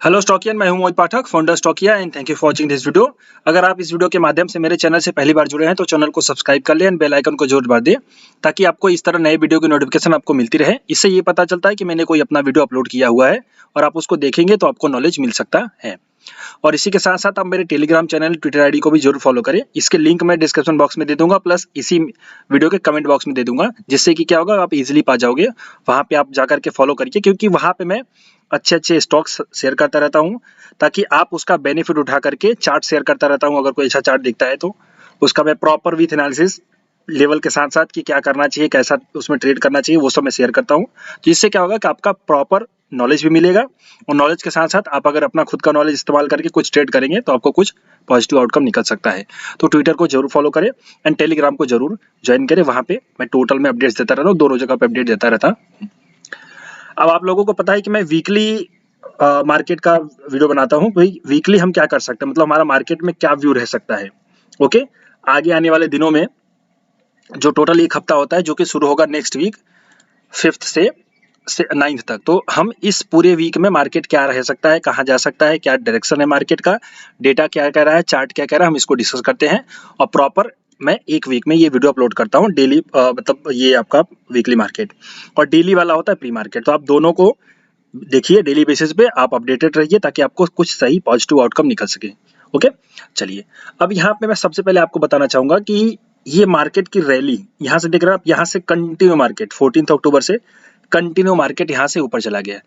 Hello stockians, मैं हूं Mohit Pathak, founder Stockia and thank you for watching this video. अगर आप इस वीडियो के माध्यम से मेरे चैनल से पहली बार जुड़े हैं तो चैनल को सब्सक्राइब कर लें एंड बेल आइकन को जरूर दबा दें ताकि आपको इस तरह नए वीडियो की नोटिफिकेशन आपको मिलती रहे। इससे ये पता चलता है कि मैंने कोई अपना वीडियो अपलोड किया हुआ है और आप उसको देखेंगे तो आपको नॉलेज मिल सकता है। और इसी के साथ साथ आप मेरे टेलीग्राम चैनल, ट्विटर आईडी को भी जरूर फॉलो करें। इसके लिंक मैं डिस्क्रिप्शन बॉक्स में दे दूंगा, प्लस इसी वीडियो के कमेंट बॉक्स में दे दूंगा, जिससे कि क्या होगा, आप इजीली पा जाओगे। वहां पे आप जाकर के फॉलो करिए, क्योंकि वहां पे मैं अच्छे अच्छे स्टॉक्स शेयर करता रहता हूँ ताकि आप उसका बेनिफिट उठा करके चार्ट शेयर करता रहता हूँ। अगर कोई अच्छा चार्ट दिखता है तो उसका मैं प्रॉपर विथ एनालिसिस लेवल के साथ साथ कि क्या करना चाहिए, कैसा उसमें ट्रेड करना चाहिए, वो सब मैं शेयर करता हूँ। तो इससे क्या होगा कि आपका प्रॉपर नॉलेज भी मिलेगा और नॉलेज के साथ साथ आप अगर अपना खुद का नॉलेज इस्तेमाल करके कुछ ट्रेड करेंगे तो आपको कुछ पॉजिटिव आउटकम निकल सकता है। तो ट्विटर को जरूर फॉलो करें एंड टेलीग्राम को जरूर ज्वाइन करें। वहां पे मैं टोटल में अपडेट्स देता रहता हूँ, दोनों जगह पे अपडेट देता रहता। अब आप लोगों को पता है कि मैं वीकली मार्केट का वीडियो बनाता हूँ। भाई वीकली हम क्या कर सकते हैं, मतलब हमारा मार्केट में क्या व्यू रह सकता है। ओके, आगे आने वाले दिनों में जो टोटल एक हफ्ता होता है, जो कि शुरू होगा नेक्स्ट वीक 5th से 9th तक, तो हम इस पूरे वीक में मार्केट क्या रह सकता है, कहाँ जा सकता है, क्या डायरेक्शन है मार्केट का, डेटा क्या कह रहा है, चार्ट क्या कह रहा है, हम इसको डिस्कस करते हैं। और प्रॉपर मैं एक वीक में ये वीडियो अपलोड करता हूँ डेली, मतलब ये आपका वीकली मार्केट और डेली वाला होता है प्री मार्केट। तो आप दोनों को देखिए, डेली बेसिस पे आप अपडेटेड रहिए ताकि आपको कुछ सही पॉजिटिव आउटकम निकल सके। ओके, चलिए अब यहाँ पे मैं सबसे पहले आपको बताना चाहूंगा कि ये मार्केट की रैली यहाँ से देख रहे हैं आप, यहाँ से कंटिन्यू मार्केट 14 अक्टूबर से कंटिन्यू मार्केट यहाँ से ऊपर चला गया।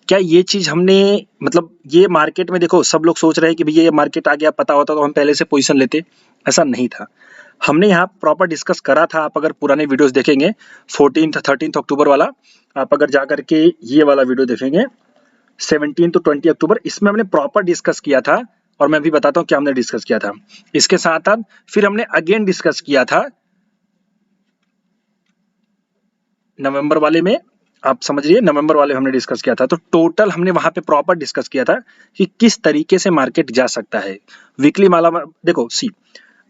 क्या ये चीज हमने, मतलब ये मार्केट में देखो सब लोग सोच रहे हैं कि भैया ये मार्केट आ गया, पता होता तो हम पहले से पोजीशन लेते। ऐसा नहीं था, हमने यहाँ प्रॉपर डिस्कस करा था। आप अगर पुराने वीडियोस देखेंगे 13 अक्टूबर वाला, आप अगर जा करके ये वाला वीडियो देखेंगे 17 to 20 अक्टूबर, इसमें हमने प्रॉपर डिस्कस किया था। और मैं भी बताता हूँ क्या हमने डिस्कस किया था। इसके साथ साथ फिर हमने अगेन डिस्कस किया था नवंबर वाले में, आप समझ रही है, नवंबर वाले हमने डिस्कस किया था। तो टोटल हमने वहां पे प्रॉपर डिस्कस किया था कि किस तरीके से मार्केट जा सकता है। वीकली वाला देखो, सी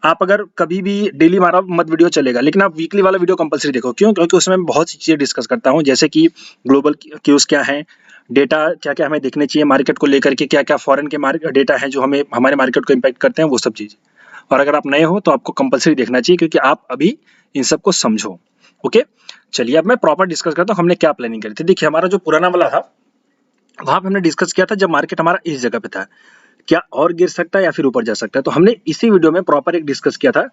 आप अगर कभी भी डेली मारा मत वीडियो चलेगा, लेकिन आप वीकली वाला वीडियो कंपलसरी देखो। क्यों? क्योंकि उसमें मैं बहुत सी चीजें डिस्कस करता हूँ, जैसे कि ग्लोबल क्यूज क्या है, डेटा क्या क्या हमें देखने चाहिए मार्केट को लेकर के, क्या क्या फॉरेन के मार्केट डेटा है जो हमें हमारे मार्केट को इम्पैक्ट करते हैं, वो सब चीज। और अगर आप नए हो तो आपको कंपलसरी देखना चाहिए, क्योंकि आप अभी इन सबको समझो। ओके, चलिए अब मैं प्रॉपर डिस्कस करता हूँ हमने क्या प्लानिंग करी थी। देखिए, हमारा जो पुराना वाला था वहां पे हमने डिस्कस किया था जब मार्केट हमारा इस जगह पे था, क्या और गिर सकता है या फिर ऊपर जा सकता है। तो हमने इसी वीडियो में प्रॉपर एक डिस्कस किया था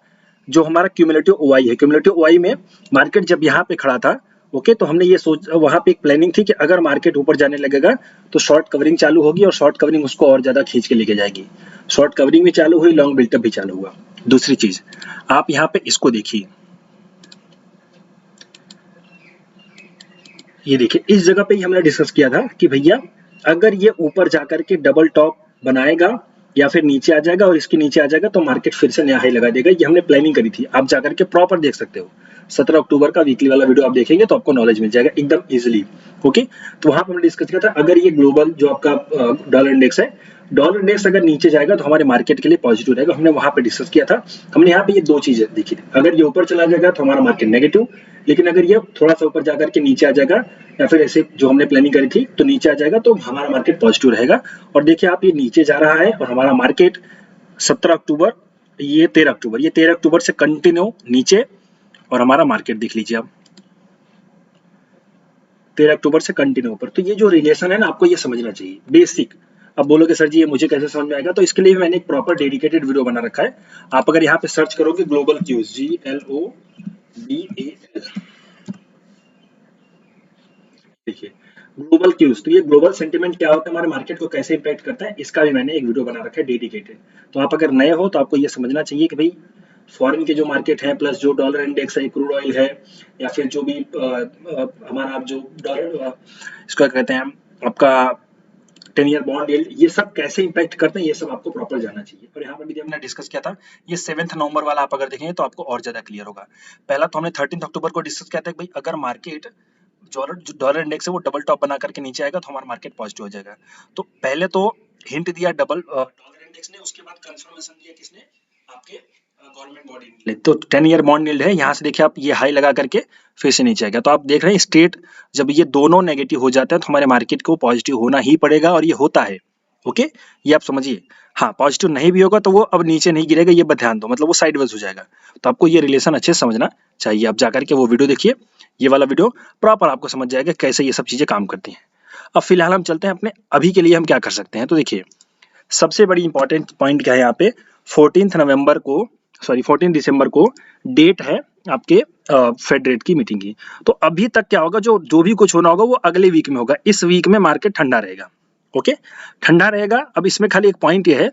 जो हमारा क्यूमुलेटिव ओआई है। क्यूमुलेटिव ओआई में मार्केट जब यहाँ पे खड़ा था, ओके, तो हमने ये सोच, वहां पे एक प्लानिंग थी कि अगर मार्केट ऊपर जाने लगेगा तो शॉर्ट कवरिंग चालू होगी और शॉर्ट कवरिंग उसको और ज्यादा खींच के लेके जाएगी। शॉर्ट कवरिंग भी चालू हुई, लॉन्ग बिल्टअप भी चालू हुआ। दूसरी चीज, आप यहाँ पे इसको देखिए, ये देखिए इस जगह पे ही हमने डिस्कस किया था कि भैया अगर ये ऊपर जाकर के डबल टॉप बनाएगा या फिर नीचे आ जाएगा और इसके नीचे आ जाएगा तो मार्केट फिर से नया हाई लगा देगा। ये हमने प्लानिंग करी थी, आप जाकर के प्रॉपर देख सकते हो। 17 अक्टूबर का वीकली वाला वीडियो आप देखेंगे तो आपको नॉलेज मिल जाएगा एकदम इजीली। ओके, तो वहां पर हमने डिस्कस किया था अगर ये ग्लोबल जो आपका डॉलर इंडेक्स है, डॉलर इंडेक्स अगर नीचे जाएगा तो हमारे मार्केट के लिए पॉजिटिव रहेगा। हमने वहां पे डिस्कस किया था। हमने यहाँ पे ये दो चीजें देखी थी, अगर ये ऊपर चला जाएगा तो हमारा मार्केट नेगेटिव, लेकिन अगर ये थोड़ा सा ऊपर जाकर के नीचे आ जाएगा या फिर ऐसे जो हमने प्लानिंग करी थी तो नीचे आ जाएगा तो हमारा मार्केट पॉजिटिव रहेगा। और देखिए आप, ये नीचे जा रहा है और हमारा मार्केट 17 अक्टूबर, ये 13 अक्टूबर, ये 13 अक्टूबर से कंटिन्यू नीचे, और हमारा मार्केट देख लीजिए आप 13 अक्टूबर से कंटिन्यू ऊपर। तो ये जो रिलेशन है ना, आपको ये समझना चाहिए बेसिक। अब बोलोगे सर जी ये मुझे कैसे समझ में आएगा, तो इसके लिए मैंने एक प्रॉपर डेडिकेटेड वीडियो बना रखा है। आप अगर यहाँ पे सर्च करोगे ग्लोबल क्यूज, GLOBAL, देखिए ग्लोबल क्यूज, तो ये ग्लोबल सेंटीमेंट क्या होता है, हमारे मार्केट को कैसे इंपैक्ट करता है, इसका भी मैंने एक वीडियो बना रखा है डेडिकेटेड। तो आप अगर नए हो तो आपको ये समझना चाहिए कि भाई फॉरेन के जो मार्केट है प्लस जो डॉलर इंडेक्स है, क्रूड ऑयल है, या फिर जो भी हमारा जो डॉलर इसका कहते हैं आपका 10 ईयर बॉन्ड यील्ड, ये सब कैसे इंपैक्ट करते हैं, ये सब आपको प्रॉपर जानना चाहिए। और यहाँ पर भी हमने डिस्कस किया था, ये 7 नवंबर वाला आप अगर देखेंगे तो आपको और ज्यादा क्लियर होगा। पहला तो हमने 13 अक्टूबर को डिस्कस किया था कि भाई अगर मार्केट जो डॉलर इंडेक्स है वो डबल टॉप बना करके नीचे आएगा तो हमारा मार्केट पॉजिटिव हो जाएगा। तो पहले तो हिंट दिया डॉलर इंडेक्स ने, उसके बाद कंफर्मेशन दिया किसने, आपके गवर्नमेंट बॉडी ने। तो 10 ईयर बॉन्ड यील्ड है, यहाँ से देखिए आप, ये हाई लगा करके फिर से नीचे आएगा। तो आप देख रहे हैं स्टेट, जब ये दोनों नेगेटिव हो जाते हैं तो हमारे मार्केट को पॉजिटिव होना ही पड़ेगा, और ये होता है। ओके, ये आप समझिए। हाँ, पॉजिटिव नहीं भी होगा तो वो अब नीचे नहीं गिरेगा, ये ध्यान दो, मतलब वो साइडवेज हो जाएगा। तो आपको ये रिलेशन अच्छे से समझना चाहिए। आप जाकर के वो वीडियो देखिए, ये वाला वीडियो प्रॉपर आपको समझ जाएगा कैसे ये सब चीजें काम करती हैं। अब फिलहाल हम चलते हैं अपने अभी के लिए हम क्या कर सकते हैं। तो देखिए, सबसे बड़ी इंपॉर्टेंट पॉइंट क्या है यहाँ पे, 14 दिसंबर को डेट है आपके फेड रेट की मीटिंग की। तो अभी तक क्या होगा, जो जो भी कुछ होना होगा वो अगले वीक में होगा। इस वीक में मार्केट ठंडा रहेगा। ओके, ठंडा रहेगा। अब इसमें खाली एक पॉइंट ये है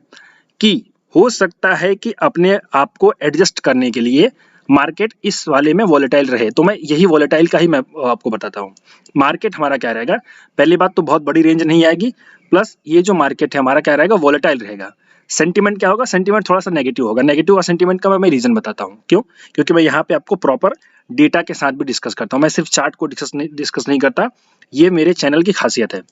कि हो सकता है कि अपने आप को एडजस्ट करने के लिए मार्केट इस वाले में वॉलेटाइल रहे। तो मैं यही वॉलेटाइल का ही मैं आपको बताता हूँ। मार्केट हमारा क्या रहेगा, पहली बात तो बहुत बड़ी रेंज नहीं आएगी, प्लस ये जो मार्केट है हमारा क्या रहेगा, वॉलेटाइल रहेगा। सेंटीमेंट क्या होगा, सेंटीमेंट थोड़ा सा नेगेटिव होगा। नेगेटिव और सेंटीमेंट का मैं रीजन बताता हूँ क्यों, क्योंकि मैं यहाँ पे आपको प्रॉपर डेटा के साथ भी डिस्कस करता हूँ। मैं सिर्फ चार्ट को डिस्कस नहीं करता, ये मेरे चैनल की खासियत है।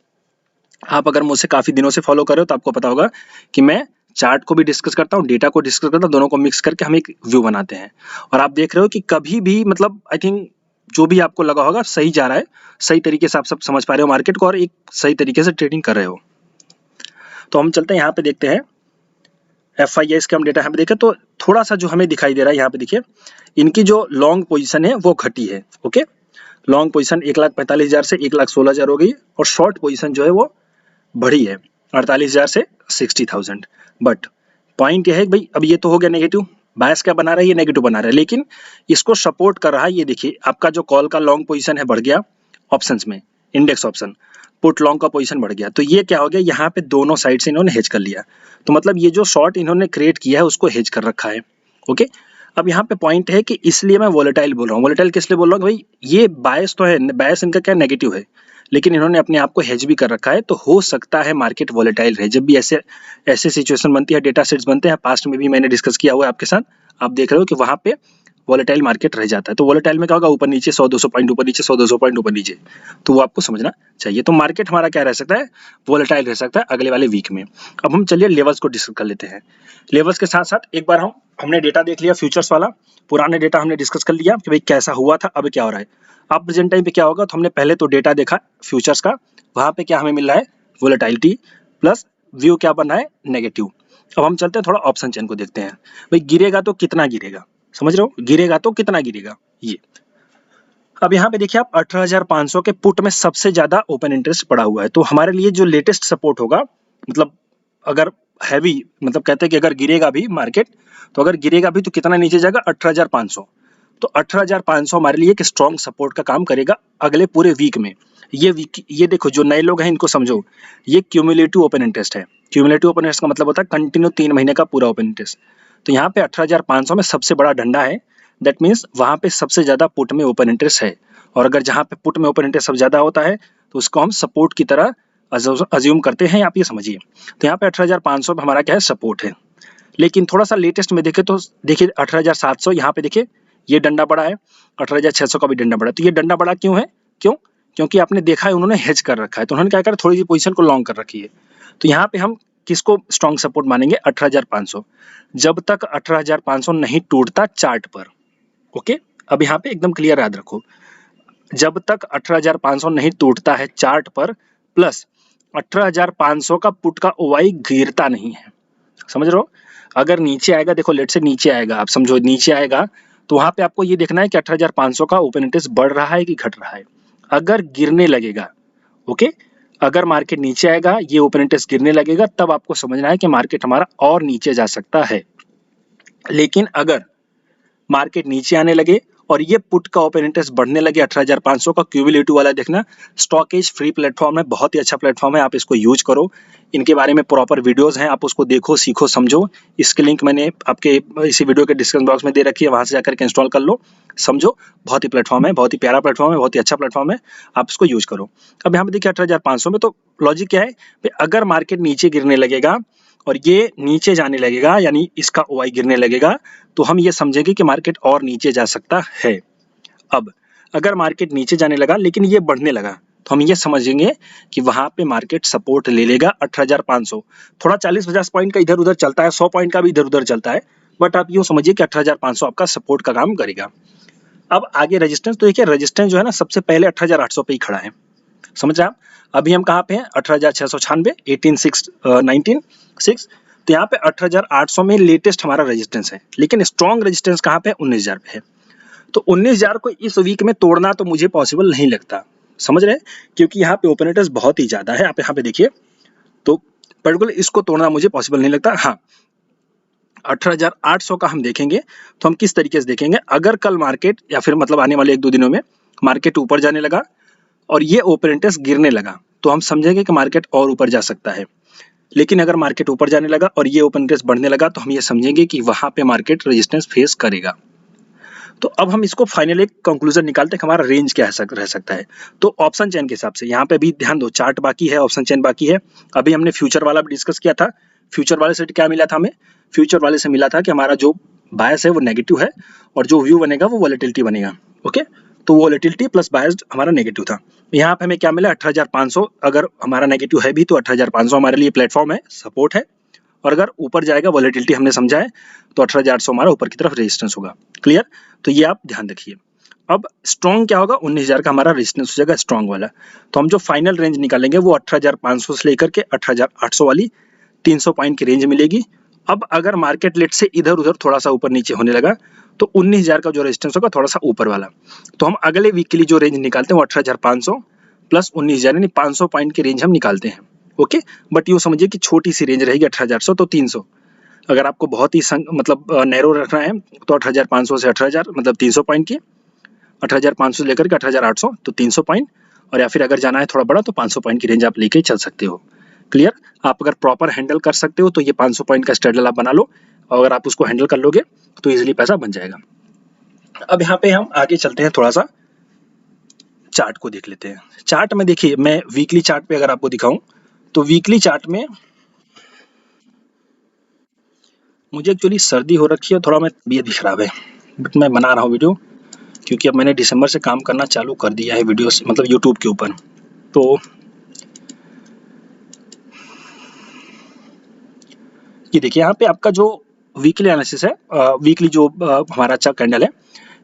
आप अगर मुझसे काफी दिनों से फॉलो कर रहे हो तो आपको पता होगा कि मैं चार्ट को भी डिस्कस करता हूँ, डेटा को डिस्कस करता हूँ, दोनों को मिक्स करके हम एक व्यू बनाते हैं। और आप देख रहे हो कि कभी भी मतलब आई थिंक जो भी आपको लगा होगा सही जा रहा है, सही तरीके से आप सब समझ पा रहे हो मार्केट को और एक सही तरीके से ट्रेडिंग कर रहे हो। तो हम चलते हैं यहाँ पे, देखते हैं FIS के हम डेटा यहाँ पे देखें तो थोड़ा सा जो हमें दिखाई दे रहा है यहाँ पे देखिए, इनकी जो लॉन्ग पोजीशन है वो घटी है। ओके, लॉन्ग पोजीशन 1,45,000 से 1,16,000 हो गई और शॉर्ट पोजीशन जो है वो बढ़ी है 48,000 से 60,000। बट पॉइंट ये है कि भाई अब ये तो हो गया नेगेटिव, बायस क्या बना रहा है, ये नेगेटिव बना रहा है, लेकिन इसको सपोर्ट कर रहा है। ये देखिए आपका जो कॉल का लॉन्ग पोजीशन है बढ़ गया ऑप्शंस में, इंडेक्स ऑप्शन पुट लॉन्ग का पोजीशन बढ़ गया। तो ये क्या हो गया, यहाँ पे दोनों साइड से इन्होंने हेज कर लिया। तो मतलब ये जो शॉर्ट इन्होंने क्रिएट किया है उसको हेज कर रखा है। ओके, अब यहाँ पे पॉइंट है कि इसलिए मैं वोलेटाइल बोल रहा हूँ। वोलेटाइल किस लिए बोल रहा हूँ, भाई ये बायस तो है, बायस इनका क्या नेगेटिव है, लेकिन इन्होंने अपने आप को हेज भी कर रखा है। तो हो सकता है मार्केट वोलेटाइल रहे। जब भी ऐसे ऐसे सिचुएशन बनती है, डेटा सेट्स बनते हैं, पास्ट में भी मैंने डिस्कस किया हुआ है आपके साथ, आप देख रहे हो कि वहाँ पे वोलेटाइल मार्केट रह जाता है। तो वोलेटाइल में क्या होगा, ऊपर नीचे 100-200 पॉइंट ऊपर नीचे, 100-200 पॉइंट ऊपर नीचे। तो वो आपको समझना चाहिए। तो मार्केट हमारा क्या रह सकता है, वोलेटाइल रह सकता है अगले वाले वीक में। अब हम चलिए लेवल्स को डिस्कस कर लेते हैं। लेवल्स के साथ साथ एक बार हमने डेटा देख लिया फ्यूचर्स वाला, पुराने डेटा हमने डिस्कस कर लिया कि भाई कैसा हुआ था, अब क्या हो रहा है। अब प्रेजेंट टाइम पे क्या होगा, तो हमने पहले तो डेटा देखा फ्यूचर्स का, वहां पे क्या हमें मिल रहा है, वोलेटाइलिटी प्लस व्यू क्या बन रहा है, नेगेटिव। अब हम चलते हैं थोड़ा ऑप्शन चेन को देखते हैं। भाई गिरेगा तो कितना गिरेगा, समझ रहे हो, गिरेगा तो कितना गिरेगा ये। अब यहाँ पे देखिए आप 18,500 के पुट में सबसे ज्यादा ओपन इंटरेस्ट पड़ा हुआ है। तो हमारे लिए जो लेटेस्ट सपोर्ट होगा, मतलब अगर हैवी, मतलब कहते हैं कि अगर गिरेगा भी मार्केट, तो अगर गिरेगा भी तो कितना नीचे जाएगा, 18,500। तो 18,500 हमारे लिए एक स्ट्रॉन्ग सपोर्ट का काम करेगा अगले पूरे वीक में। ये वीक, ये देखो जो नए लोग हैं इनको समझो, ये क्यूमुलेटिव ओपन इंटरेस्ट है। क्यूमुलेटिव ओपन इंटरेस्ट का मतलब होता है कंटिन्यू 3 महीने का पूरा ओपन इंटरेस्ट। तो यहाँ पे 18,500 में सबसे बड़ा डंडा है, दैट मीन्स वहाँ पे सबसे ज्यादा पुट में ओपन इंटरेस्ट है। और अगर जहाँ पे पुट में ओपन इंटरेस्ट सबसे ज्यादा होता है तो उसको हम सपोर्ट की तरह अज्यूम करते हैं, आप ये समझिए। तो यहाँ पे 18,500 पे हमारा क्या है, सपोर्ट है। लेकिन थोड़ा सा लेटेस्ट में देखें तो देखिए 18,700, यहाँ पे देखिए ये डंडा बड़ा है, 18,600 का भी डंडा बड़ा है। तो ये डंडा बड़ा क्यों है, क्यों, क्योंकि आपने देखा है उन्होंने हेज कर रखा है। तो उन्होंने क्या करा, थोड़ी सी पोजीशन को लॉन्ग कर रखी है। तो यहाँ पे हम किसको स्ट्रॉन्ग सपोर्ट मानेंगे, 18,500, जब तक 18,500 नहीं टूटता चार्ट पर। ओके, अब यहाँ पे एकदम क्लियर याद रखो, जब तक 18,500 नहीं टूटता है चार्ट पर, प्लस 18,500 का पुट का ओवाई गिरता नहीं है, समझ रहे हो। अगर नीचे आएगा, देखो लेट से नीचे आएगा, आप समझो नीचे आएगा, तो वहां पे आपको ये देखना है कि 18,500 का ओपन इंटरेस्ट बढ़ रहा है कि घट रहा है। अगर गिरने लगेगा, ओके, अगर मार्केट नीचे आएगा, ये ओपन इंटरेस्ट गिरने लगेगा, तब आपको समझना है कि मार्केट हमारा और नीचे जा सकता है। लेकिन अगर मार्केट नीचे आने लगे और ये पुट का ओपन इंटरेस्ट बढ़ने लगे 18,500 का, क्यूमुलेटिव वाला देखना, स्टॉकेज फ्री प्लेटफॉर्म है, बहुत ही अच्छा प्लेटफॉर्म है, आप इसको यूज करो। इनके बारे में प्रॉपर वीडियोस हैं, आप उसको देखो, सीखो, समझो। इसके लिंक मैंने आपके इसी वीडियो के डिस्क्रिप्शन बॉक्स में दे रखी है, वहां से जाकर के इंस्टॉल कर लो, समझो। बहुत ही प्लेटफॉर्म है, बहुत ही प्यारा प्लेटफॉर्म है, बहुत ही अच्छा प्लेटफॉर्म है, आप इसको यूज करो। अब यहाँ पे देखिए 18,500 में, तो लॉजिक क्या है, अगर मार्केट नीचे गिरने लगेगा और ये नीचे जाने लगेगा, यानी इसका ओआई गिरने लगेगा, तो हम ये समझेंगे कि मार्केट और नीचे जा सकता है। अब अगर मार्केट नीचे जाने लगा लेकिन ये बढ़ने लगा, तो हम ये समझेंगे कि वहां पे मार्केट सपोर्ट ले लेगा 18,500। थोड़ा 40-50 पॉइंट का इधर उधर चलता है, 100 पॉइंट का भी इधर उधर चलता है, बट आप यूँ समझिए कि 18,500 आपका सपोर्ट का काम करेगा। अब आगे रेजिस्टेंस, तो देखिए रेजिस्टेंस जो है ना, सबसे पहले 18,800 पे ही खड़ा है। समझ रहे हैं आप? अभी हम कहाँ पे हैं? 18,696, 18,619,6। तो यहाँ पे 18,800 में लेटेस्ट हमारा रेजिस्टेंस है, लेकिन स्ट्रॉन्ग रेजिस्टेंस कहाँ पे है? 19,000 पे है। तो 19,000 को इस वीक में तोड़ना तो मुझे पॉसिबल नहीं लगता, समझ रहे हैं? क्योंकि यहाँ पे ओपनरेटर्स बहुत ही ज्यादा है। आप यहाँ पे देखिए, तो पर्टिकुलर इसको तोड़ना मुझे पॉसिबल नहीं लगता। हाँ, 18,800 का हम देखेंगे तो हम किस तरीके से देखेंगे, अगर कल मार्केट या फिर मतलब आने वाले 1-2 दिनों में मार्केट ऊपर जाने लगा और ये ओपनरेटर्स गिरने लगा, तो हम समझेंगे कि मार्केट और ऊपर जा सकता है। लेकिन अगर मार्केट ऊपर जाने लगा और ये ओपनरेटर्स बढ़ने लगा, तो हम ये समझेंगे कि वहां पे मार्केट रेजिस्टेंस फेस करेगा। तो अब हम इसको फाइनल एक कंक्लूजन निकालते हैं कि हमारा रेंज क्या रह सकता है। तो ऑप्शन चेन के हिसाब से यहाँ पे भी ध्यान दो, चार्ट बाकी है, ऑप्शन चेन बाकी है। अभी हमने फ्यूचर वाला भी डिस्कस किया था। फ्यूचर वाले से क्या मिला था हमें? फ्यूचर वाले से मिला था कि हमारा जो बायस है वो नेगेटिव है और जो व्यू बनेगा वो वॉलेटिलिटी बनेगा। ओके, तो वॉलेटिलिटी प्लस बायस्ड हमारा नेगेटिव था। यहाँ पे हमें क्या मिला? 18,500। अगर हमारा नेगेटिव है भी तो 18,500 हमारे लिए प्लेटफॉर्म है, सपोर्ट है। और अगर ऊपर जाएगा, वॉलेटिलिटी हमने समझा है, तो 18,800 हमारा ऊपर की तरफ रेजिस्टेंस होगा। क्लियर? तो ये आप ध्यान रखिए। अब स्ट्रॉन्ग क्या होगा? 19,000 का हमारा रेजिस्टेंस हो जाएगा स्ट्रॉन्ग वाला। तो हम जो फाइनल रेंज निकालेंगे वो 18,500 से लेकर के 18,800 वाली 300 पॉइंट की रेंज मिलेगी। अब अगर मार्केट लेट से इधर उधर थोड़ा सा ऊपर नीचे होने लगा, तो 19,000 का जो रेजिस्टेंस होगा थोड़ा सा ऊपर वाला, तो हम अगले वीक के लिए जो रेंज निकालते हैं वो 18,500 प्लस 19,000 यानी 500 पॉइंट की रेंज हम निकालते हैं। ओके, बट यूँ समझिए कि छोटी सी रेंज रहेगी 18,400 तो 300। अगर आपको बहुत ही मतलब नैरो रखना है तो 18,500 से 18,000 मतलब 300 पॉइंट की, 18,500 से लेकर के 18,800 तो 300 पॉइंट, और या फिर अगर जाना है थोड़ा बड़ा तो 500 पॉइंट की रेंज आप लेके चल सकते हो। क्लियर? आप अगर प्रॉपर हैंडल कर सकते हो तो ये 500 पॉइंट का स्ट्रेडल आप बना लो, और अगर आप उसको हैंडल कर लोगे तो इजीली पैसा बन जाएगा। अब यहाँ पे हम आगे चलते हैं, थोड़ा सा चार्ट को देख लेते हैं। चार्ट में देखिए, मैं वीकली चार्ट पे अगर आपको दिखाऊं तो वीकली चार्ट में मुझे एक्चुअली सर्दी हो रखी है, थोड़ा मैं तबीयत भी खराब है, बट मैं बना रहा हूँ वीडियो, क्योंकि अब मैंने दिसंबर से काम करना चालू कर दिया है वीडियोस, मतलब यूट्यूब के ऊपर। तो ये देखिए, यहाँ पे आपका जो वीकली एनालिसिस है, वीकली जो हमारा अच्छा कैंडल है,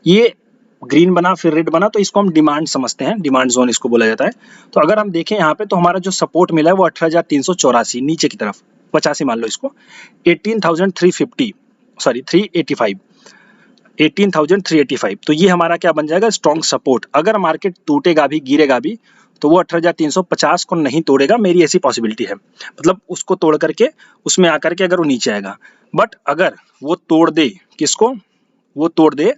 ये ग्रीन बना फिर रेड बना, तो इसको हम डिमांड समझते हैं, डिमांड जोन इसको बोला जाता है। तो अगर हम देखें यहाँ पे, तो हमारा जो सपोर्ट मिला है वो 18,384 नीचे की तरफ, 85 मान लो इसको, 18,350 सॉरी 385, 18,385, तो ये हमारा क्या बन जाएगा? Strong support. अगर मार्केट टूटेगा भी, गिरेगा भी, तो वो 18,350 को नहीं तोड़ेगा, मेरी ऐसी पॉसिबिलिटी है। मतलब उसको तोड़ करके उसमें आकर के अगर वो नीचे आएगा, बट अगर वो तोड़ दे, किसको? वो तोड़ दे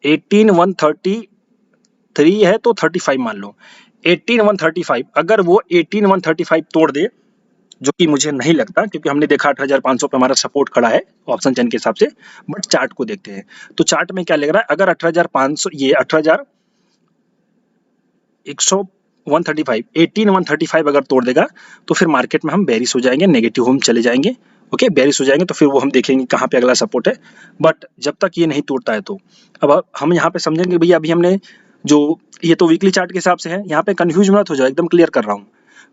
18,133 है तो 35 मान लो, 18,135, अगर वो 18,135 तोड़ दे, जो कि मुझे नहीं लगता, क्योंकि हमने देखा 18,500 पे हमारा सपोर्ट खड़ा है ऑप्शन चेन के हिसाब से। बट चार्ट को देखते हैं, तो चार्ट में क्या लग रहा है? अगर 18,500 ये 18,135 अगर तोड़ देगा, तो फिर मार्केट में हम बेरिश हो जाएंगे, नेगेटिव हम चले जाएंगे। ओके, बेरिश हो जाएंगे, तो फिर वो हम देखेंगे कहाँ पे अगला सपोर्ट है। बट जब तक ये नहीं टूटता है, तो अब हम यहाँ पे समझेंगे भैया, अभी हमने जो, ये तो वीकली चार्ट के हिसाब से है, यहाँ पे कंफ्यूज मत हो जाओ, एकदम क्लियर कर रहा हूँ।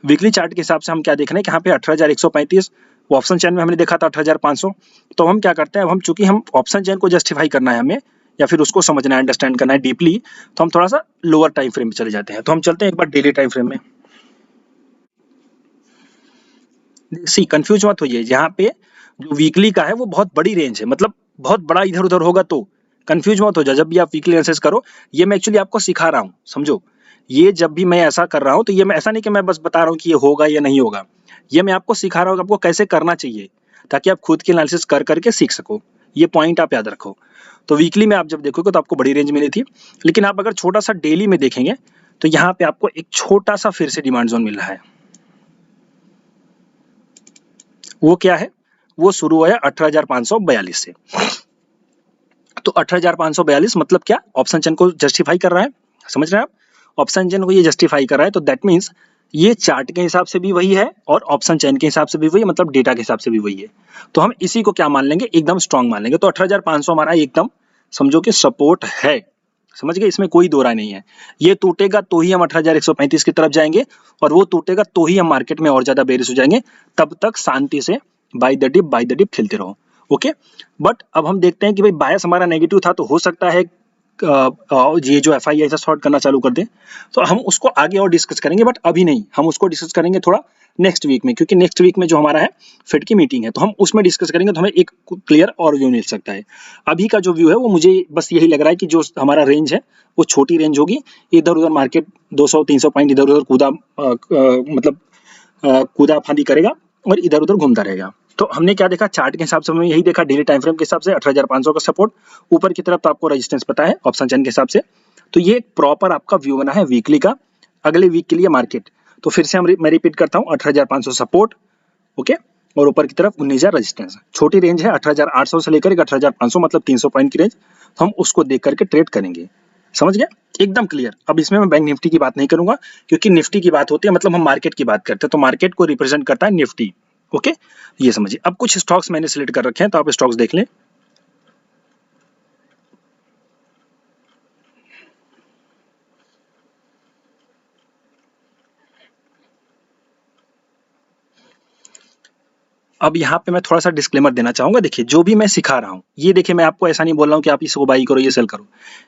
वीकली चार्ट के हिसाब से हम क्या देख रहे हैं कि यहाँ पे 18,135, वो ऑप्शन चेन में हमने देखा था 18,500। तो हम क्या करते हैं, अब हम चूंकि हम ऑप्शन चेन को जस्टिफाई करना है हमें, या फिर उसको समझना है, अंडरस्टैंड करना है डीपली, तो हम थोड़ा सा लोअर टाइम फ्रेम में चले जाते हैं। तो हम चलते हैं एक बार डेली टाइम फ्रेम में। सी कंफ्यूज मत होइए, यहाँ पे जो वीकली का है वो बहुत बड़ी रेंज है, मतलब बहुत बड़ा इधर उधर होगा, तो कंफ्यूज मत हो जाए जब भी आप वीकली एनालिसिस करो। ये मैं एक्चुअली आपको सिखा रहा हूँ, समझो। ये जब भी मैं ऐसा कर रहा हूँ, तो ये मैं ऐसा नहीं कि मैं बस बता रहा हूँ कि ये होगा या नहीं होगा, ये मैं आपको सिखा रहा हूँ आपको कैसे करना चाहिए, ताकि आप खुद की एनालिसिस कर करके सीख सको। ये पॉइंट आप याद रखो। तो वीकली में आप जब देखोगे तो आपको बड़ी रेंज मिली थी, लेकिन आप अगर छोटा सा डेली में देखेंगे तो यहाँ पे आपको एक छोटा सा फिर से डिमांड जोन मिल रहा है। वो क्या है? वो शुरू हुआ है 18,542 से। तो 18,542 मतलब क्या? ऑप्शन चेन को जस्टिफाई कर रहा है, समझ रहे हैं आप? ऑप्शन चेन को ये जस्टिफाई कर रहा है, तो दैट मीन्स ये चार्ट के हिसाब से भी वही है और ऑप्शन चेन के हिसाब से भी वही, मतलब डेटा के हिसाब से भी वही है। तो हम इसी को क्या मान लेंगे? एकदम स्ट्रॉन्ग मान लेंगे। तो 18,500 हमारा एकदम समझो कि सपोर्ट है, समझ गए? इसमें कोई दो राय नहीं है। ये टूटेगा तो ही हम 18,135 की तरफ जाएंगे, और वो टूटेगा तो ही हम मार्केट में और ज्यादा बेरिश हो जाएंगे। तब तक शांति से बाय द डिप खेलते रहो। ओके, बट अब हम देखते हैं कि भाई बायस हमारा नेगेटिव था, तो हो सकता है ये जो एफआई ऐसा शॉर्ट करना चालू कर दे, तो हम उसको आगे और डिस्कस करेंगे, बट अभी नहीं, हम उसको डिस्कस करेंगे थोड़ा नेक्स्ट वीक में, क्योंकि नेक्स्ट वीक में जो हमारा है फेड की मीटिंग है, तो हम उसमें डिस्कस करेंगे, तो हमें एक क्लियर और व्यू मिल सकता है। अभी का जो व्यू है वो मुझे बस यही लग रहा है कि जो हमारा रेंज है वो छोटी रेंज होगी, इधर उधर मार्केट 200-300 पॉइंट इधर उधर मतलब कूदा फांदी करेगा और इधर उधर घूमता रहेगा। तो हमने क्या देखा चार्ट के हिसाब से, हमने यही देखा डेली टाइम फ्रेम के हिसाब से 18,500 का सपोर्ट, ऊपर की तरफ तो आपको रेजिस्टेंस पता है ऑप्शन चैन के हिसाब से। तो ये प्रॉपर आपका व्यू बना है वीकली का, अगले वीक के लिए मार्केट। तो फिर से मैं रिपीट करता हूँ, 18,500 सपोर्ट, ओके, और ऊपर की तरफ 19,000 रेजिस्टेंस। छोटी रेंज है 18,800 से लेकर 18,500, मतलब 300 पॉइंट की रेंज। तो हम उसको देख करके ट्रेड करेंगे, समझ गया, एकदम क्लियर। अब इसमें मैं बैंक निफ्टी की बात नहीं करूंगा, क्योंकि निफ्टी की बात होती है मतलब हम मार्केट की बात करते हैं, तो मार्केट को रिप्रेजेंट करता है निफ्टी, ओके, ये समझिए। अब कुछ स्टॉक्स मैंने सिलेक्ट कर रखे हैं, तो आप स्टॉक्स देख लें। अब यहाँ पे मैं थोड़ा सा डिस्क्लेमर देना चाहूंगा। देखिए जो भी मैं सिखा रहा हूँ, ये देखिए मैं आपको ऐसा नहीं बोल रहा हूँ कि आप इसको बाई करो ये सेल करो,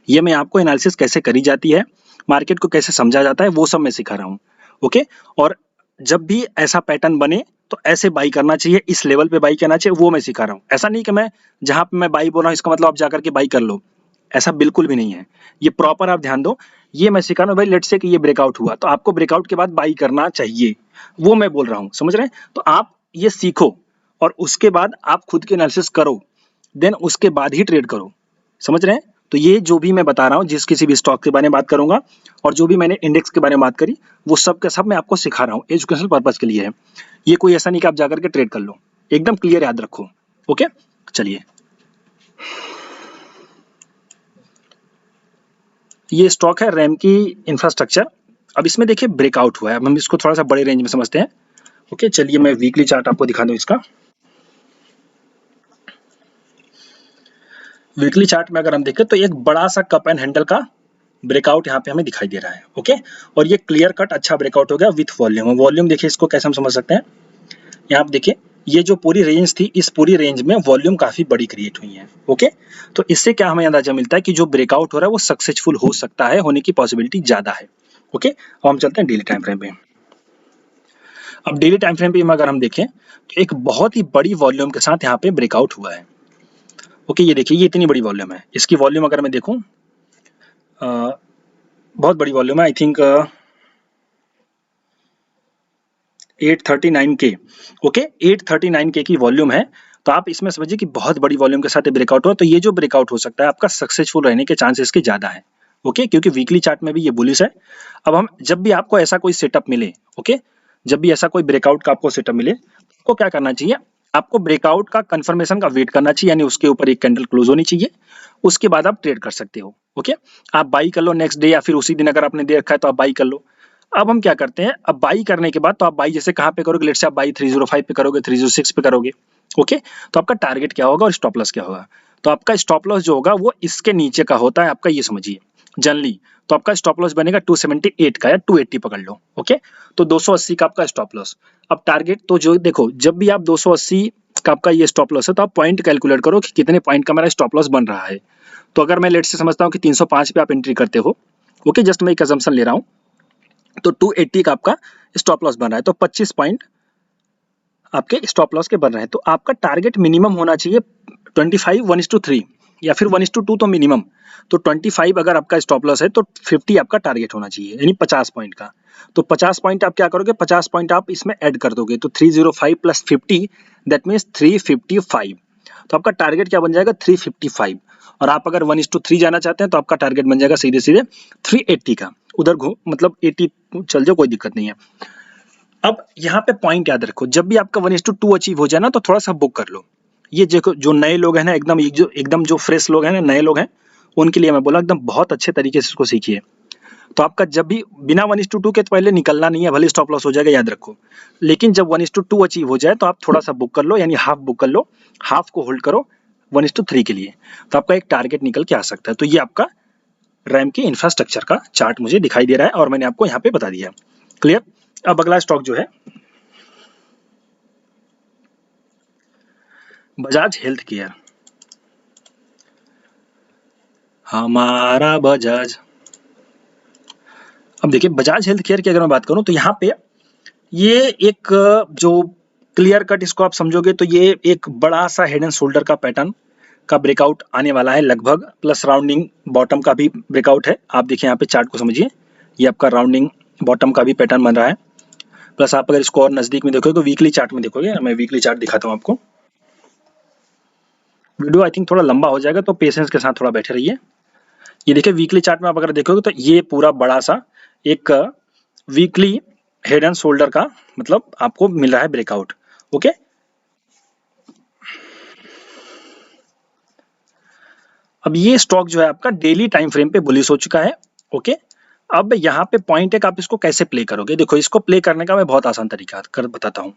ये मैं आपको एनालिसिस कैसे करी जाती है, मार्केट को कैसे समझा जाता है, वो सब मैं सिखा रहा हूँ, ओके। और जब भी ऐसा पैटर्न बने तो ऐसे बाई करना चाहिए, इस लेवल पे बाई करना चाहिए, वो मैं सिखा रहा हूँ। ऐसा नहीं कि मैं जहां पे मैं बाई बोल रहा हूँ इसका मतलब आप जाकर के बाई कर लो, ऐसा बिल्कुल भी नहीं है। ये प्रॉपर आप ध्यान दो, ये मैं सिखा रहा हूँ। भाई लेट्स से कि ये ब्रेकआउट हुआ तो आपको ब्रेकआउट के बाद बाई करना चाहिए, वो मैं बोल रहा हूँ, समझ रहे हैं। तो आप ये सीखो और उसके बाद आप खुद की एनालिसिस करो, देन उसके बाद ही ट्रेड करो, समझ रहे हैं। तो ये जो भी मैं बता रहा हूँ, जिस किसी भी स्टॉक के बारे में बात करूंगा और जो भी मैंने इंडेक्स के बारे में बात करी, वो सब का सब मैं आपको सिखा रहा हूँ, एजुकेशनल पर्पज के लिए है। ये कोई ऐसा नहीं कि आप जाकर के ट्रेड कर लो, एकदम क्लियर याद रखो, ओके। चलिए, ये स्टॉक है रैम की इंफ्रास्ट्रक्चर। अब इसमें देखिए ब्रेकआउट हुआ है, अब हम इसको थोड़ा सा बड़े रेंज में समझते हैं, ओके। चलिए मैं वीकली चार्ट आपको दिखा दूं इसका। वीकली चार्ट में अगर हम देखें तो एक बड़ा सा कप एंड हैंडल का ब्रेकआउट यहाँ पे हमें दिखाई दे रहा है, ओके। और ये क्लियर कट अच्छा ब्रेकआउट हो गया विथ वॉल्यूम। वॉल्यूम देखिए इसको कैसे हम समझ सकते हैं, यहाँ आप देखिए ये जो पूरी रेंज थी, इस पूरी रेंज में वॉल्यूम काफी बड़ी क्रिएट हुई है, ओके। तो इससे क्या हमें अंदाजा मिलता है कि जो ब्रेकआउट हो रहा है वो सक्सेसफुल हो सकता है, होने की पॉसिबिलिटी ज्यादा है, ओके। अब हम चलते हैं डेली टाइम फ्रेम पे। अब डेली टाइम फ्रेम पे अगर हम देखें तो एक बहुत ही बड़ी वॉल्यूम के साथ यहाँ पे ब्रेकआउट हुआ है, ओके। ये देखिए ये इतनी बड़ी वॉल्यूम है, इसकी वॉल्यूम अगर मैं देखूं बहुत बड़ी वॉल्यूम है, आई थिंक 839 के, ओके, 839 के की वॉल्यूम है। तो आप इसमें समझिए कि बहुत बड़ी वॉल्यूम के साथ ब्रेकआउट हुआ, तो ये जो ब्रेकआउट हो सकता है आपका सक्सेसफुल रहने के चांसेस के ज्यादा है, ओके, क्योंकि वीकली चार्ट में भी ये बुलिश है। अब हम जब भी आपको ऐसा कोई सेटअप मिले, ओके, जब भी ऐसा कोई ब्रेकआउट का आपको सेटअप मिले, आपको क्या करना चाहिए, आपको ब्रेकआउट का कंफर्मेशन का वेट करना चाहिए, यानी उसके ऊपर एक कैंडल क्लोज होनी चाहिए, उसके बाद आप ट्रेड कर सकते हो, ओके। आप बाई कर लो नेक्स्ट डे या फिर उसी दिन, अगर आपने दे रखा है तो आप बाई कर लो। अब हम क्या करते हैं, अब बाई करने के बाद तो आप बाई जैसे कहाँ पे करोगे, लेट्स से आप बाई 305 पे करोगे, 306 पे करोगे, ओके। तो आपका टारगेट क्या होगा और स्टॉप लॉस क्या होगा। तो आपका स्टॉप लॉस जो होगा वो इसके नीचे का होता है आपका, ये समझिए जनरली। तो आपका स्टॉप लॉस बनेगा 278 का या 280 पकड़ लो, ओके। तो 280 का आपका स्टॉप लॉस। अब टारगेट तो जो देखो, जब भी आप 280 का आपका ये स्टॉप लॉस है तो आप पॉइंट कैलकुलेट करो कि कितने पॉइंट का मेरा स्टॉप लॉस बन रहा है। तो अगर मैं लेट से समझता हूँ कि 305 पे आप एंट्री करते हो, ओके, जस्ट मैं एक अजम्पशन ले रहा हूँ, तो 280 का आपका स्टॉप लॉस बन रहा है, तो 25 पॉइंट आपके स्टॉप लॉस के बन रहे हैं। तो आपका टारगेट मिनिमम होना चाहिए 25 1:3 या फिर 1:2 तो मिनिमम। तो 25 अगर आपका स्टॉप लॉस है तो 50 आपका टारगेट होना चाहिए, यानी 50 पॉइंट का। तो 50 पॉइंट आप क्या करोगे, 50 पॉइंट आप इसमें ऐड कर दोगे, तो 305 प्लस 50 दैट मीन्स 355। तो आपका टारगेट क्या बन जाएगा, 355। और आप अगर 1:3 जाना चाहते हैं तो आपका टारगेट बन जाएगा सीधे सीधे 380 का। उधर मतलब 80 चल जाओ, कोई दिक्कत नहीं है। अब यहाँ पे पॉइंट याद रखो, जब भी आपका 1:2 अचीव हो जाए ना तो थोड़ा सा बुक कर लो। ये देखो जो नए लोग हैं ना, एकदम जो फ्रेश लोग हैं ना, नए लोग हैं, उनके लिए मैं बोला एकदम बहुत अच्छे तरीके से इसको सीखिए। तो आपका जब भी बिना 1:2 के तो पहले निकलना नहीं है, भले स्टॉप लॉस हो जाएगा याद रखो, लेकिन जब 1:2 अचीव हो जाए तो आप थोड़ा सा बुक कर लो, यानी हाफ बुक कर लो, हाफ को होल्ड करो 1:3 के लिए। तो आपका एक टारगेट निकल के आ सकता है। तो ये आपका रैम की इंफ्रास्ट्रक्चर का चार्ट मुझे दिखाई दे रहा है और मैंने आपको यहाँ पे बता दिया, क्लियर। अब अगला स्टॉक जो है बजाज हेल्थ केयर। हमारा बजाज। अब देखिए बजाज हेल्थ केयर की अगर मैं बात करूं तो यहाँ पे ये एक जो क्लियर कट इसको आप समझोगे तो ये एक बड़ा सा हेड एंड शोल्डर का पैटर्न का ब्रेकआउट आने वाला है लगभग, प्लस राउंडिंग बॉटम का भी ब्रेकआउट है। आप देखिए यहाँ पे चार्ट को समझिए, ये आपका राउंडिंग बॉटम का भी पैटर्न बन रहा है। प्लस आप अगर इसको और नजदीक में देखोगे तो वीकली चार्ट में देखोगे, मैं वीकली चार्ट दिखाता हूँ आपको। वीडियो आई थिंक थोड़ा लंबा हो जाएगा तो पेशेंस के साथ थोड़ा बैठे रहिए। ये देखिए वीकली चार्ट में आप अगर देखोगे तो ये पूरा बड़ा सा एक वीकली हेड एंड शोल्डर का मतलब आपको मिल रहा है ब्रेकआउट। ओके, अब ये स्टॉक जो है आपका डेली टाइम फ्रेम पे बुलिश हो चुका है। ओके, अब यहाँ पे पॉइंट है कि आप इसको कैसे प्ले करोगे। देखो इसको प्ले करने का मैं बहुत आसान तरीका कर बताता हूँ।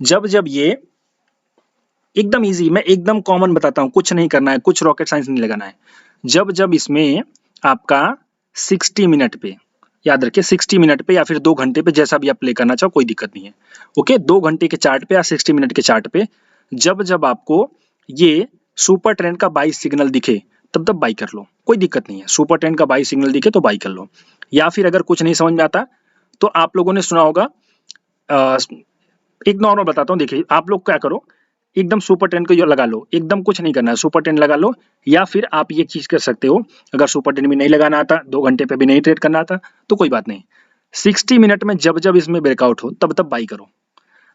जब जब ये एकदम इजी, मैं एकदम कॉमन बताता हूँ, कुछ नहीं करना है, कुछ रॉकेट साइंस नहीं लगाना है। जब जब इसमें आपका 60 मिनट पे, याद रखिए 60 मिनट पे या फिर 2 घंटे पे, जैसा भी आप प्ले करना चाहो कोई दिक्कत नहीं है। ओके, 2 घंटे के चार्ट पे या 60 मिनट के चार्ट पे जब जब आपको ये सुपर ट्रेंड का बाई सिग्नल दिखे तब तब बाई कर लो, कोई दिक्कत नहीं है। सुपर ट्रेंड का बाई सिग्नल दिखे तो बाई कर लो। या फिर अगर कुछ नहीं समझ में आता तो आप लोगों ने सुना होगा, एक नॉर्मल बताता हूँ। देखिए आप लोग क्या करो, एकदम सुपर ट्रेंड को लगा लो, एकदम कुछ नहीं करना है, सुपर ट्रेंड लगा लो। या फिर आप ये चीज कर सकते हो, अगर सुपर ट्रेंड भी नहीं लगाना आता, 2 घंटे पे भी नहीं ट्रेड करना आता तो कोई बात नहीं, 60 मिनट में जब जब इसमें ब्रेकआउट हो तब तब बाई करो।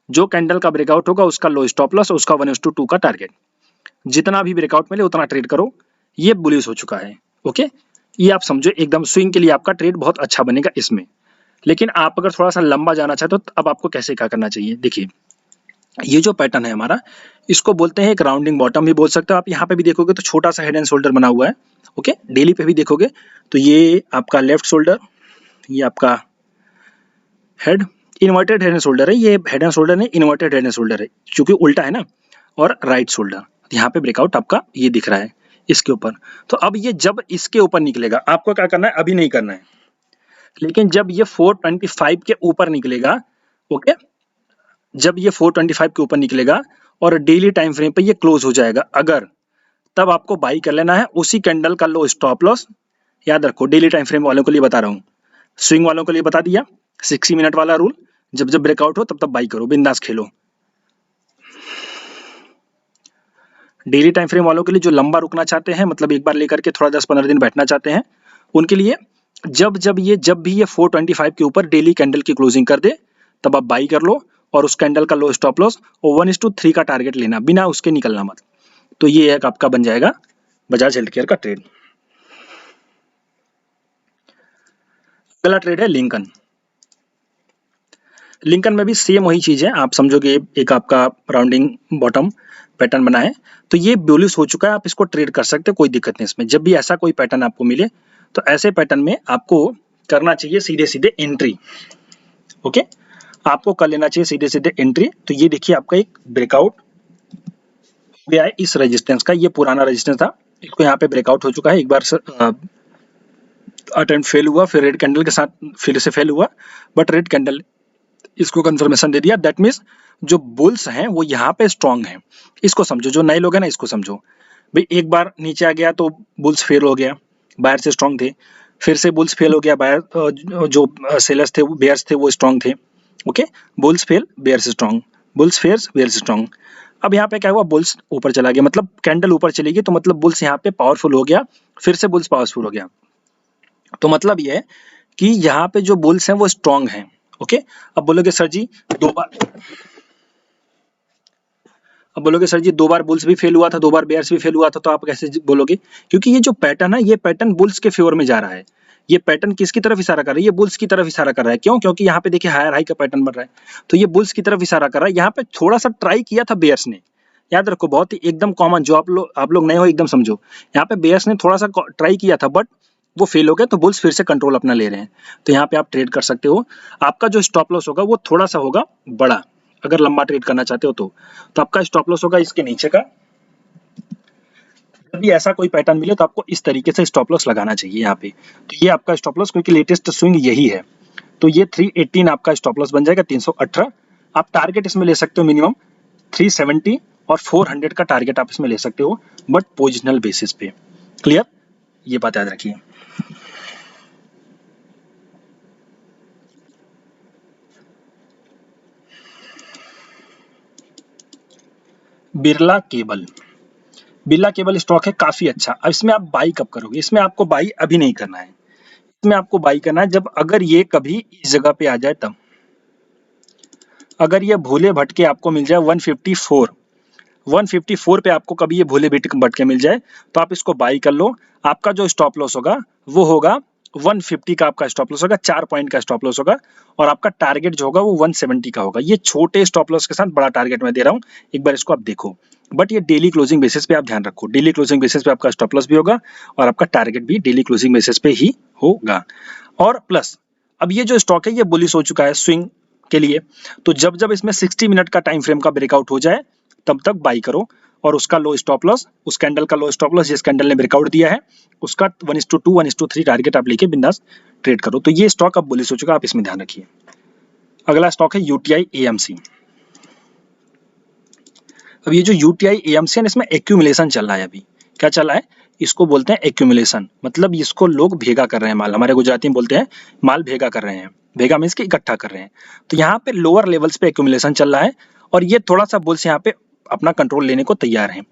जो कैंडल का ब्रेकआउट होगा उसका लो स्टॉप लॉस, उसका 1:2 का टारगेट, जितना भी ब्रेकआउट मिले उतना ट्रेड करो। ये बुलिश हो चुका है। ओके, ये आप समझो, एकदम स्विंग के लिए आपका ट्रेड बहुत अच्छा बनेगा इसमें। लेकिन आप अगर थोड़ा सा लंबा जाना चाहते हो तो अब आपको कैसे क्या करना चाहिए। देखिए ये जो पैटर्न है हमारा, इसको बोलते हैं एक राउंडिंग बॉटम भी बोल सकते हो आप। यहाँ पे भी देखोगे तो छोटा सा हेड एंड शोल्डर बना हुआ है। ओके, डेली पे भी देखोगे तो ये आपका लेफ्ट शोल्डर, ये आपका head, inverted head and shoulder है। ये हेड एंड शोल्डर नहीं, इन्वर्टेड हेड एंड शोल्डर है क्योंकि उल्टा है ना, और राइट शोल्डर। यहाँ पे ब्रेकआउट आपका ये दिख रहा है इसके ऊपर। तो अब ये जब इसके ऊपर निकलेगा आपको क्या करना है, अभी नहीं करना है, लेकिन जब ये 425 के ऊपर निकलेगा, ओके, जब ये 425 के ऊपर निकलेगा और डेली टाइम फ्रेम पे ये क्लोज हो जाएगा अगर, तब आपको बाई कर लेना है। उसी कैंडल का लो स्टॉप लॉस याद रखो, डेली टाइम फ्रेम वालों के लिए बता रहा हूँ, स्विंग वालों के लिए बता दिया 60 मिनट वाला रूल, जब जब ब्रेकआउट हो तब तब बाई करो, बिंदास खेलो। डेली टाइम फ्रेम वालों के लिए जो लंबा रुकना चाहते हैं, मतलब एक बार लेकर के थोड़ा 10-15 दिन बैठना चाहते हैं, उनके लिए जब भी ये 425 के ऊपर डेली कैंडल की क्लोजिंग कर दे तब आप बाई कर लो, और उस कैंडल का लो स्टॉप लॉस और 1:3 का टारगेट लेना, बिना उसके निकलना मत। तो ये एक आपका बन जाएगा बजाज हेल्थ केयर का ट्रेड। अगला ट्रेड है लिंकन। लिंकन में भी सेम वही चीज है, आप समझोगे एक आपका राउंडिंग बॉटम पैटर्न बना है, तो ये बुलिश हो चुका है, आप इसको ट्रेड कर सकते हो, कोई दिक्कत नहीं इसमें। जब भी ऐसा कोई पैटर्न आपको मिले तो ऐसे पैटर्न में आपको करना चाहिए सीधे सीधे एंट्री। ओके, आपको कर लेना चाहिए सीधे सीधे एंट्री। तो ये देखिए आपका एक ब्रेकआउट गया है इस रेजिस्टेंस का, ये पुराना रेजिस्टेंस था, इसको यहाँ पे ब्रेकआउट हो चुका है। एक बार अटेम्प्ट फेल हुआ, फिर रेड कैंडल के साथ फिर से फेल हुआ, बट रेड कैंडल इसको कंफर्मेशन दे दिया। दैट मीन्स जो बुल्स हैं वो यहाँ पे स्ट्रांग हैं। इसको समझो, जो नए लोग हैं ना इसको समझो भाई, एक बार नीचे आ गया तो बुल्स फेल हो गया, बायर से स्ट्रांग थे, फिर से बुल्स फेल हो गया, बायर जो सेलर्स थे बेयर्स थे वो स्ट्रांग थे। Okay, bulls fail bears strong, bulls fails bears strong. अब यहाँ पे क्या हुआ, बुल्स ऊपर चला गया, मतलब कैंडल ऊपर चली गई, तो मतलब बुल्स यहाँ पे पावरफुल हो गया, फिर से बुल्स पावरफुल हो गया। तो मतलब ये है कि यहाँ पे जो बुल्स हैं वो स्ट्रांग हैं। ओके, अब बोलोगे सर जी 2 बार, अब बोलोगे सर जी 2 बार बुल्स भी फेल हुआ था, 2 बार बेयर्स भी फेल हुआ था, तो आप कैसे बोलोगे, क्योंकि ये जो पैटर्न है ये पैटर्न बुल्स के फेवर में जा रहा है। ये पैटर्न किसकी तरफ इशारा कर रहा है, ये बुल्स की तरफ इशारा कर रहा है। क्यों, क्योंकि यहाँ पे देखिए हायर हाई का पैटर्न बन रहा है, तो ये बुल्स की तरफ इशारा कर रहा है। यहाँ पे थोड़ा सा ट्राई किया था बेयर्स ने, याद रखो, बहुत ही एकदम कॉमन, जो आप लोग नए हो एकदम समझो, यहाँ पे बेयर्स ने थोड़ा सा ट्राई किया था बट वो फेल हो गया, तो बुल्स फिर से कंट्रोल अपना ले रहे हैं। तो यहाँ पे आप ट्रेड कर सकते हो। आपका जो स्टॉप लॉस होगा वो थोड़ा सा होगा बड़ा, अगर लंबा ट्रेड करना चाहते हो तो आपका स्टॉप लॉस होगा इसके नीचे का। जब भी ऐसा कोई पैटर्न मिले तो आपको इस तरीके से स्टॉप लॉस लगाना चाहिए यहाँ पे। तो ये आपका स्टॉप लॉस, क्योंकि लेटेस्ट स्विंग यही है, तो ये 318 आपका स्टॉप लॉस बन जाएगा, 318। आप टारगेट इसमें ले सकते हो मिनिमम 370 और 400 का टारगेट आप इसमें ले सकते हो, बट पोजिशनल बेसिस पे। क्लियर, ये बात याद रखिए। Birla cable, Birla cable stock है काफी अच्छा। अब इसमें आप बाई कब करोगे? इसमें आपको बाई अभी नहीं करना है, इसमें आपको बाई करना है जब अगर ये कभी इस जगह पे आ जाए तब। अगर ये भोले भटके आपको मिल जाए 154 पे आपको कभी ये भोले भटके मिल जाए तो आप इसको बाई कर लो। आपका जो स्टॉप लॉस होगा वो होगा 150 का, आपका स्टॉप लॉस होगा, 4 पॉइंट का स्टॉप लॉस होगा और आपका टारगेट जो होगा वो 170 का होगा। ये छोटे स्टॉप लॉस के साथ बड़ा टारगेट मैं दे रहा हूँ, एक बार इसको आप देखो। बट ये डेली क्लोजिंग बेसिस पे आप ध्यान रखो, डेली क्लोजिंग बेसिस पे आपका स्टॉप लॉस भी होगा और आपका टारगेट भी डेली क्लोजिंग बेसिस पे ही होगा। और प्लस अब ये जो स्टॉक है ये बुलिश हो चुका है स्विंग के लिए, तो जब जब इसमें 60 मिनट का टाइम फ्रेम का ब्रेकआउट हो जाए तब तक बाई करो और उसका लो स्टॉप लॉस, उस कैंडल का लो स्टॉप लॉस जिस कैंडल ने ब्रेकआउट दिया है उसका 1:2 1:3 टारगेट आप लेके बिंदास ट्रेड करो। तो ये स्टॉक अब बुलिश हो चुका है, आप इसमें ध्यान रखिए। अगला स्टॉक है यूटीआई एएमसी। अब ये जो यूटीआई एएमसी है इसमें एक्यूमुलेशन चल रहा है। अभी क्या चल रहा है? इसको बोलते हैं एक्यूमुलेशन, मतलब इसको लोग भेगा कर रहे हैं माल, हमारे गुजराती में बोलते हैं माल भेगा कर रहे हैं। भेगा मीन्स कि इकट्ठा कर रहे हैं। तो यहाँ पे लोअर लेवल्स पे एक्यूमुलेशन चल रहा है और ये थोड़ा सा बुल्स यहाँ पे अपना कंट्रोल लेने को तैयार हैं।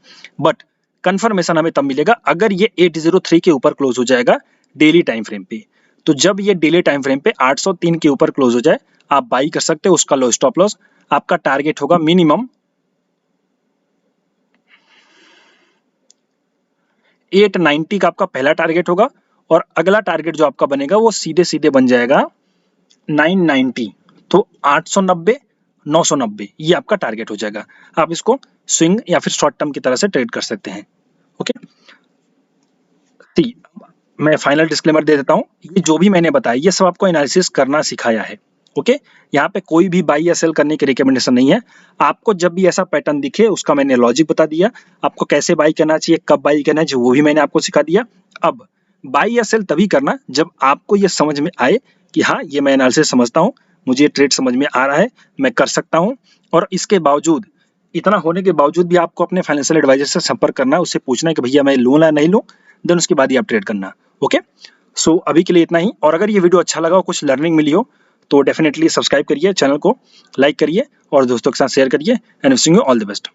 बट कंफर्मेशन हमें तब मिलेगा अगर ये 803 के ऊपर क्लोज हो जाएगा डेली टाइम फ्रेम पे। तो जब ये डेली टाइम फ्रेम पे 803 के ऊपर क्लोज हो जाए आप बाई कर सकते हो, उसका लो स्टॉप लॉस। आपका टारगेट होगा मिनिमम 890 का, आपका पहला टारगेट होगा और अगला टारगेट जो आपका बनेगा वो सीधे सीधे बन जाएगा 990। तो 890 990 ये आपका टारगेट हो जाएगा। आप इसको स्विंग या फिर शॉर्ट टर्म की तरह से ट्रेड कर सकते हैं। ओके, मैं फाइनल डिस्क्लेमर दे देता हूँ, ये जो भी मैंने बताया ये सब आपको एनालिसिस करना सिखाया है। ओके, यहाँ पे कोई भी बाई या सेल करने की रिकमेंडेशन नहीं है। आपको जब भी ऐसा पैटर्न दिखे उसका मैंने लॉजिक बता दिया, आपको कैसे बाई करना चाहिए, कब बाई करना चाहिए वो भी मैंने आपको सिखा दिया। अब बाई या सेल तभी करना जब आपको ये समझ में आए कि हाँ ये मैं एनालिसिस समझता हूँ, मुझे ट्रेड समझ में आ रहा है, मैं कर सकता हूँ। और इसके बावजूद, इतना होने के बावजूद भी आपको अपने फाइनेंशियल एडवाइजर से संपर्क करना है, उससे पूछना है कि भैया मैं लूँ या नहीं लूँ, देन उसके बाद ही आप ट्रेड करना। ओके, सो अभी के लिए इतना ही। और अगर ये वीडियो अच्छा लगा हो, कुछ लर्निंग मिली हो तो डेफिनेटली सब्सक्राइब करिए, चैनल को लाइक करिए और दोस्तों के साथ शेयर करिए। And wishing you all the best.